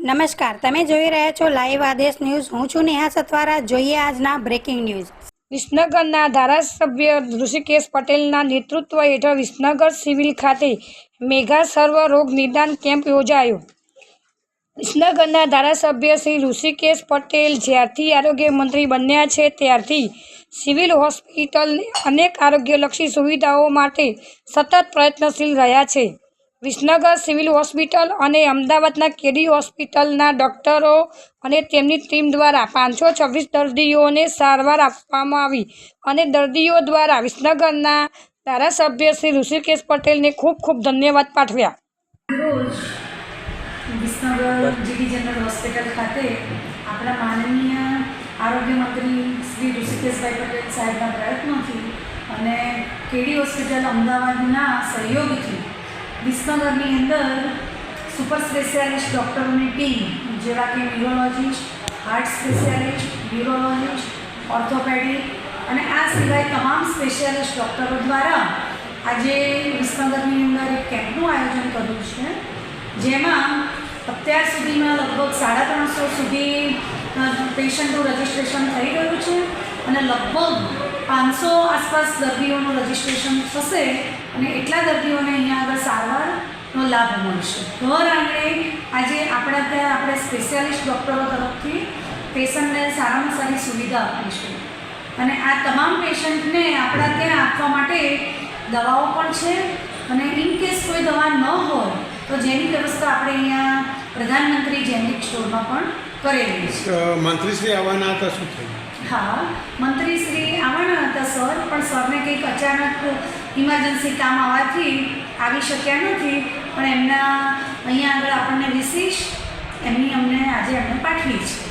નમસ્કાર, તમે જોઈ રહ્યા છો લાઈવ આદેશ ન્યૂઝ. હું છું નેહા સથવારા. જોઈએ આજના બ્રેકિંગ ન્યૂઝ. વિસનગરના ધારાસભ્ય ઋષિકેશ પટેલના નેતૃત્વ હેઠળ વિસનગર સિવિલ ખાતે મેગા સર્વ રોગ નિદાન કેમ્પ યોજાયો. વિસનગરના ધારાસભ્ય શ્રી ઋષિકેશ પટેલ જ્યારથી આરોગ્ય મંત્રી બન્યા છે ત્યારથી સિવિલ હોસ્પિટલ અનેક આરોગ્યલક્ષી સુવિધાઓ માટે સતત પ્રયત્નશીલ રહ્યા છે. વિસનગર સિવિલ હોસ્પિટલ અને અમદાવાદના કેડી હોસ્પિટલના ડૉક્ટરો અને તેમની ટીમ દ્વારા 526 દર્દીઓને સારવાર આપવામાં આવી અને દર્દીઓ દ્વારા વિસનગરના ધારાસભ્ય શ્રી ઋષિકેશ પટેલને ખૂબ ખૂબ ધન્યવાદ પાઠવ્યા. રોજ વિસનગર જીટી જનરલ હોસ્પિટલ ખાતે આપણા માનનીય આરોગ્ય મંત્રી શ્રી ઋષિકેશભાઈ પટેલ સાહેબના પ્રયત્નોથી અને કેડી હોસ્પિટલ અમદાવાદના સહયોગથી વિસનગરની અંદર સુપર સ્પેશિયાલિસ્ટ ડૉક્ટરોની ટીમ જેવા કે ન્યુરોલોજીસ્ટ, હાર્ટ સ્પેશિયાલિસ્ટ, યુરોલોજીસ્ટ, ઓર્થોપેડિક અને આ સિવાય તમામ સ્પેશિયાલિસ્ટ ડૉક્ટરો દ્વારા આજે વિસનગરની અંદર એક કેમ્પનું આયોજન કર્યું છે, જેમાં અત્યાર સુધીમાં લગભગ 350 સુધી પેશન્ટનું રજિસ્ટ્રેશન થઈ ગયું છે અને લગભગ 500 આસપાસ દર્દીઓનું રજિસ્ટ્રેશન થશે અને એટલા દર્દીઓને અહીંયા આગળ સારવારનો લાભ મળશે. ઘર આંગણે આજે આપણા ત્યાં આપણે સ્પેશિયાલિસ્ટ ડૉક્ટરો તરફથી પેશન્ટને સારામાં સારી સુવિધા આપીશું અને આ તમામ પેશન્ટને આપણા ત્યાં આપવા માટે દવાઓ પણ છે અને ઇનકેસ કોઈ દવા ન હોય તો જેની વ્યવસ્થા આપણે અહીંયા પ્રધાનમંત્રી જેનરિક સ્ટોરમાં પણ કરેલી છે. મંત્રીશ્રી આવવાના હતા, શું થયું? હા, મંત્રીશ્રી આવવાના હતા સર, પણ સરને કંઈક અચાનક ઇમરજન્સી કામ આવવાથી આવી શક્યા નથી, પણ એમના અહીંયા આગળ આપણને વિશેષ અમને આજે પાઠવી છે.